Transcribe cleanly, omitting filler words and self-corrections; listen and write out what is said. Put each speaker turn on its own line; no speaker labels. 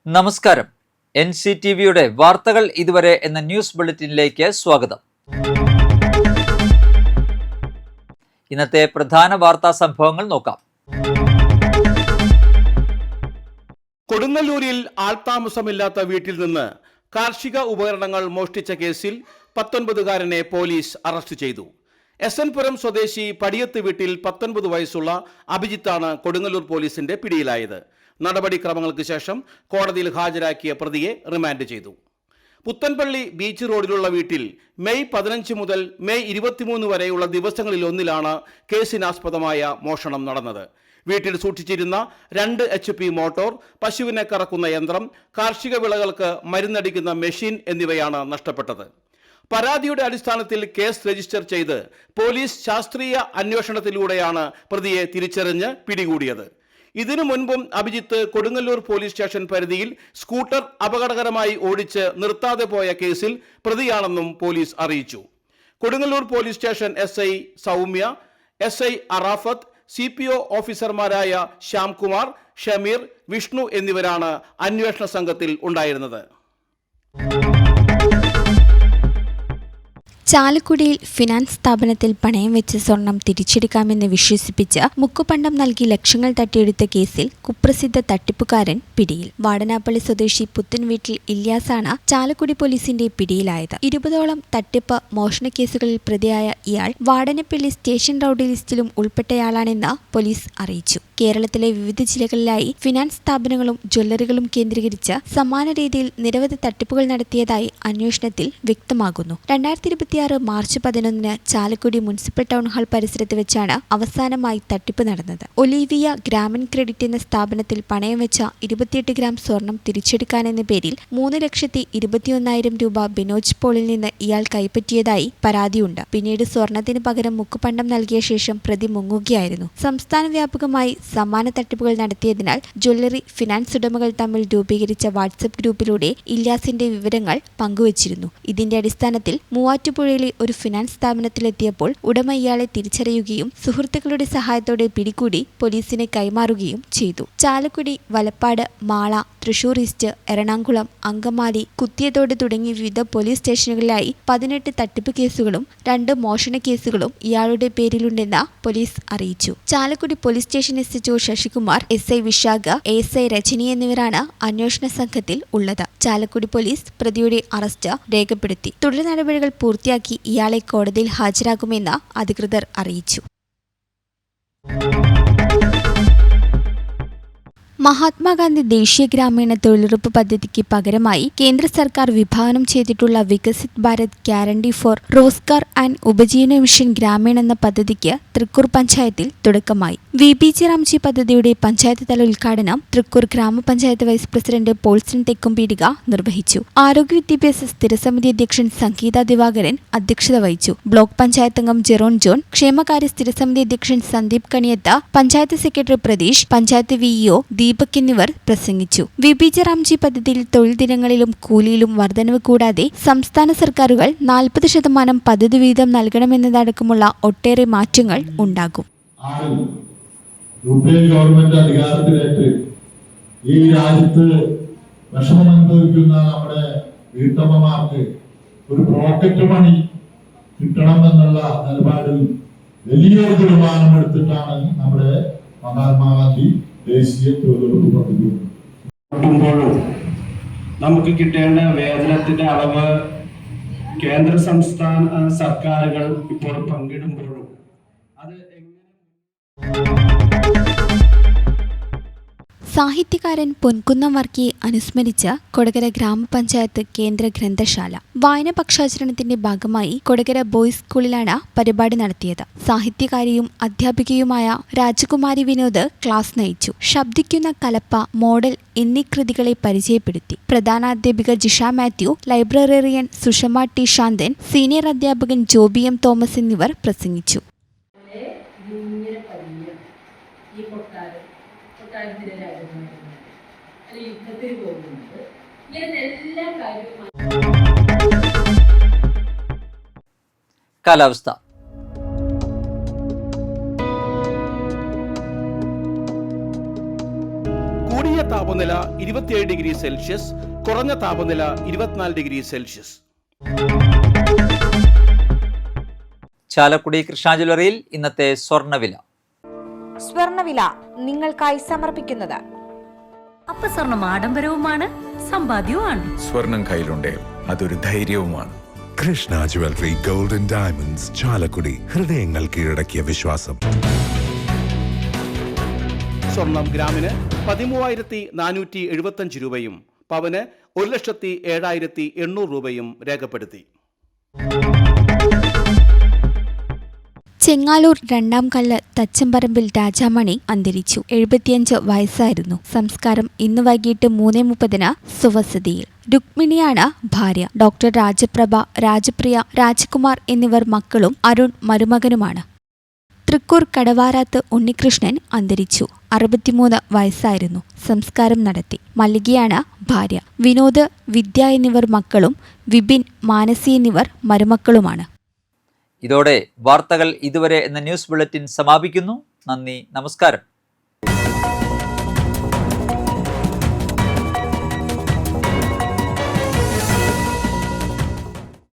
നമസ്കാരം. NCTVയുടെ വാർത്തകൾ ഇതുവരെ എന്ന ന്യൂസ് ബുള്ളറ്റിനിലേക്ക് സ്വാഗതം. ഇന്നത്തെ പ്രധാന വാർത്താ സംഭവങ്ങൾ നോക്കാം.
കൊടുങ്ങല്ലൂരിൽ ആൾതാമസമില്ലാത്ത വീട്ടിൽ നിന്ന് കാർഷിക ഉപകരണങ്ങൾ മോഷ്ടിച്ച കേസിൽ 19കാരനെ പോലീസ് അറസ്റ്റ് ചെയ്തു. SN പുരം സ്വദേശി പടിയത്ത് വീട്ടിൽ 19 വയസ്സുള്ള അഭിജിത്താണ് കൊടുങ്ങല്ലൂർ പോലീസിന്റെ പിടിയിലായത്. നടപടിക്രമങ്ങൾക്ക് ശേഷം കോടതിയിൽ ഹാജരാക്കിയ പ്രതിയെ റിമാൻഡ് ചെയ്തു. പുത്തൻപള്ളി ബീച്ച് റോഡിലുള്ള വീട്ടിൽ മെയ് 15 മുതൽ മെയ് 23 വരെയുള്ള ദിവസങ്ങളിലൊന്നിലാണ് കേസിനാസ്പദമായ മോഷണം നടന്നത്. വീട്ടിൽ സൂക്ഷിച്ചിരുന്ന 2 HP മോട്ടോർ, പശുവിനെ കറക്കുന്ന യന്ത്രം, കാർഷിക വിളകൾക്ക് മരുന്നടിക്കുന്ന മെഷീൻ എന്നിവയാണ് നഷ്ടപ്പെട്ടത്. പരാതിയുടെ അടിസ്ഥാനത്തിൽ കേസ് രജിസ്റ്റർ ചെയ്ത് പോലീസ് ശാസ്ത്രീയ അന്വേഷണത്തിലൂടെയാണ് പ്രതിയെ തിരിച്ചറിഞ്ഞ് പിടികൂടിയത്. ഇതിനു മുൻപും അഭിജിത്ത് കൊടുങ്ങല്ലൂർ പോലീസ് സ്റ്റേഷൻ പരിധിയിൽ സ്കൂട്ടർ അപകടകരമായി ഓടിച്ച് നിർത്താതെ പോയ കേസിൽ പ്രതിയാണെന്നും പോലീസ് അറിയിച്ചു. Kodungallur police station SI Soumya, SI Arafath, CPO ഓഫീസർമാരായ ശ്യാംകുമാർ, ഷമീർ, വിഷ്ണു എന്നിവരാണ് അന്വേഷണ സംഘത്തിൽ ഉണ്ടായിരുന്നത്.
ചാലക്കുടിയിൽ ഫിനാൻസ് സ്ഥാപനത്തിൽ പണയം വെച്ച് സ്വർണം തിരിച്ചെടുക്കാമെന്ന് വിശ്വസിപ്പിച്ച് മുക്കുപണ്ടം നൽകി ലക്ഷങ്ങൾ തട്ടിയെടുത്ത കേസിൽ കുപ്രസിദ്ധ തട്ടിപ്പുകാരൻ പിടിയിൽ. വാടനാപ്പള്ളി സ്വദേശി പുത്തൻവീട്ടിൽ ഇല്യാസാണ് ചാലക്കുടി പോലീസിന്റെ പിടിയിലായത്. 20ഓളം തട്ടിപ്പ് മോഷണ കേസുകളിൽ പ്രതിയായ ഇയാൾ വാടനപ്പള്ളി സ്റ്റേഷൻ റൌഡി ലിസ്റ്റിലും ഉൾപ്പെട്ടയാളാണെന്ന് പോലീസ് അറിയിച്ചു. കേരളത്തിലെ വിവിധ ജില്ലകളിലായി ഫിനാൻസ് സ്ഥാപനങ്ങളും ജ്വല്ലറികളും കേന്ദ്രീകരിച്ച് സമാന രീതിയിൽ നിരവധി തട്ടിപ്പുകൾ നടത്തിയതായി അന്വേഷണത്തിൽ വ്യക്തമാകുന്നു. 2026 March 11 Chalakudy municipal town hall പരിസരത്ത് വെച്ചാണ് അവസാനമായി തട്ടിപ്പ് നടന്നത്. ഒലീവിയ ഗ്രാമീൺ ക്രെഡിറ്റ് എന്ന സ്ഥാപനത്തിൽ പണയം വെച്ച 28 ഗ്രാം സ്വർണം തിരിച്ചെടുക്കാനെന്ന പേരിൽ 3,21,000 രൂപ ബിനോജ് പോളിൽ നിന്ന് ഇയാൾ കൈപ്പറ്റിയതായി പരാതിയുണ്ട്. പിന്നീട് സ്വർണത്തിന് പകരം മുക്കുപണ്ടം നൽകിയ ശേഷം പ്രതി മുങ്ങുകയായിരുന്നു. സംസ്ഥാന വ്യാപകമായി സമാന തട്ടിപ്പുകൾ നടത്തിയതിനാൽ ജ്വല്ലറി ഫിനാൻസ് ഉടമകൾ തമ്മിൽ രൂപീകരിച്ച വാട്സ്ആപ്പ് ഗ്രൂപ്പിലൂടെ ഇല്യാസിന്റെ വിവരങ്ങൾ പങ്കുവച്ചിരുന്നു. ഇതിന്റെ അടിസ്ഥാനത്തിൽ മൂവാറ്റുപുഴയിലെ ഒരു ഫിനാൻസ് സ്ഥാപനത്തിലെത്തിയപ്പോൾ ഉടമ ഇയാളെ തിരിച്ചറിയുകയും സുഹൃത്തുക്കളുടെ സഹായത്തോടെ പിടികൂടി പോലീസിനെ കൈമാറുകയും ചെയ്തു. ചാലക്കുടി, വലപ്പാട്, മാള, തൃശൂർ ഈസ്റ്റ്, എറണാകുളം, അങ്കമാലി, കുത്തിയതോട് തുടങ്ങിയ വിവിധ പോലീസ് സ്റ്റേഷനുകളിലായി 18 തട്ടിപ്പ് കേസുകളും 2 മോഷണ കേസുകളും ഇയാളുടെ പേരിലുണ്ടെന്ന് പോലീസ് അറിയിച്ചു. Chalakudy police station SHO Sasikumar, SI Vishakh, ASI Rajani എന്നിവരാണ് അന്വേഷണ സംഘത്തിൽ ഉള്ളത്. ചാലക്കുടി പോലീസ് പ്രതിയുടെ അറസ്റ്റ് രേഖപ്പെടുത്തി. തുടർ നടപടികൾ പൂർത്തിയാക്കി ഇയാളെ കോടതിയിൽ ഹാജരാക്കുമെന്ന് അധികൃതർ അറിയിച്ചു. മഹാത്മാഗാന്ധി ദേശീയ ഗ്രാമീണ തൊഴിലുറപ്പ് പദ്ധതിക്ക് പകരമായി കേന്ദ്ര സർക്കാർ വിഭാവനം ചെയ്തിട്ടുള്ള Viksit Bharat guarantee four Rozgar and ഉപജീവന മിഷൻ ഗ്രാമീൺ എന്ന പദ്ധതിക്ക് തൃക്കൂർ പഞ്ചായത്തിൽ തുടക്കമായി. VBG റാംജി പദ്ധതിയുടെ പഞ്ചായത്ത് തല ഉദ്ഘാടനം തൃക്കൂർ ഗ്രാമപഞ്ചായത്ത് വൈസ് പ്രസിഡന്റ് പോൾസൺ തെക്കുംപീടിക നിർവഹിച്ചു. ആരോഗ്യ വിദ്യാഭ്യാസ സ്ഥിരസമിതി അധ്യക്ഷൻ സംഗീത ദിവാകരൻ അധ്യക്ഷത വഹിച്ചു. ബ്ലോക്ക് പഞ്ചായത്ത് അംഗം ജെറോൺ ജോൺ, ക്ഷേമകാര്യ സ്ഥിരസമിതി അധ്യക്ഷൻ സന്ദീപ് കണിയത്ത്, പഞ്ചായത്ത് സെക്രട്ടറി പ്രതീഷ്, പഞ്ചായത്ത് VEO ദീപക് എന്നിവർ പ്രസംഗിച്ചു. VBG റാംജി പദ്ധതിയിൽ തൊഴിൽ ദിനങ്ങളിലും കൂലിയിലും വർധനവ് കൂടാതെ സംസ്ഥാന സർക്കാരുകൾ 40% പദ്ധതി വീതം നൽകണമെന്നതടക്കമുള്ള ഒട്ടേറെ മാറ്റങ്ങൾ ഉണ്ടാകും.
ഗവൺമെന്റ് അധികാരത്തിലേക്ക് ഈ രാജ്യത്ത് വിഷമം അനുഭവിക്കുന്ന നമ്മുടെ വീട്ടമ്മമാർക്ക് ഒരു പോക്കറ്റ് മണി കിട്ടണമെന്നുള്ള നിലപാടിൽ വലിയൊരു തീരുമാനമെടുത്തിട്ടാണ് നമ്മുടെ മഹാത്മാഗാന്ധി ദേശീയ തൊഴിലുറപ്പ് പദ്ധതി.
നമുക്ക് കിട്ടേണ്ട വേതനത്തിന്റെ അളവ് കേന്ദ്ര സംസ്ഥാന സർക്കാരുകൾ ഇപ്പോൾ പങ്കിടുമ്പോഴും അത്
സാഹിത്യകാരൻ പൊൻകുന്നം വർക്കിയെ അനുസ്മരിച്ച് കൊടകര ഗ്രാമപഞ്ചായത്ത് കേന്ദ്ര ഗ്രന്ഥശാല വായന പക്ഷാചരണത്തിന്റെ ഭാഗമായി കൊടകര ബോയ്സ് സ്കൂളിലാണ് പരിപാടി നടത്തിയത്. സാഹിത്യകാരിയും അധ്യാപികയുമായ രാജകുമാരി വിനോദ് ക്ലാസ് നയിച്ചു. ശബ്ദിക്കുന്ന കലപ്പ, മോഡൽ എന്നീ കൃതികളെ പരിചയപ്പെടുത്തി. പ്രധാനാധ്യാപിക ജിഷ മാത്യു, ലൈബ്രറിയൻ സുഷമ T ശാന്തൻ, സീനിയർ അധ്യാപകൻ ജോബി M തോമസ് എന്നിവർ പ്രസംഗിച്ചു.
കാലാവസ്ഥ.
കൂടിയ താപ താപനില 27 ഡിഗ്രി സെൽഷ്യസ്, കുറഞ്ഞ താപനില 24 ഡിഗ്രി സെൽഷ്യസ്.
ചാലക്കുടി കൃഷ്ണ ജ്വല്ലറിയിൽ ഇന്നത്തെ സ്വർണ്ണവില.
സ്വർണ്ണവില നിങ്ങൾക്കായി സമർപ്പിക്കുന്നത്
അപ്പസ്വർണം ആഡംബരവുമാണ്, സമ്പാദ്യവുമാണ്.
സ്വർണം കയ്യിലുണ്ടേ അതൊരു ധൈര്യവുമാണ്.
Krishna jewellery gold and diamonds, Chalakudy. ഹൃദയങ്ങൾ കീഴടക്കിയ വിശ്വാസം.
സ്വർണം ഗ്രാമിന് 13,475 രൂപയും പവന് 1,07,800 രൂപയും രേഖപ്പെടുത്തി.
ചെങ്ങാലൂർ രണ്ടാം കല്ല് തച്ചമ്പറമ്പിൽ രാജാമണി അന്തരിച്ചു. 75 വയസ്സായിരുന്നു. സംസ്കാരം ഇന്ന് വൈകിട്ട് 3:30 സുവസതിയിൽ. രുക്മിണിയാണ് ഭാര്യ. ഡോക്ടർ രാജപ്രഭ, രാജപ്രിയ, രാജകുമാർ എന്നിവർ മക്കളും അരുൺ മരുമകനുമാണ്. തൃക്കൂർ കടവാരാത്ത് ഉണ്ണികൃഷ്ണൻ അന്തരിച്ചു. 63 വയസ്സായിരുന്നു. സംസ്കാരം നടത്തി. മല്ലികയാണ് ഭാര്യ. വിനോദ്, വിദ്യ എന്നിവർ മക്കളും വിപിൻ, മാനസി എന്നിവർ മരുമക്കളുമാണ്.
ഇതോടെ വാർത്തകൾ ഇതുവരെ എന്ന ന്യൂസ് ബുള്ളറ്റിൻ സമാപിക്കുന്നു. നന്ദി, നമസ്കാരം.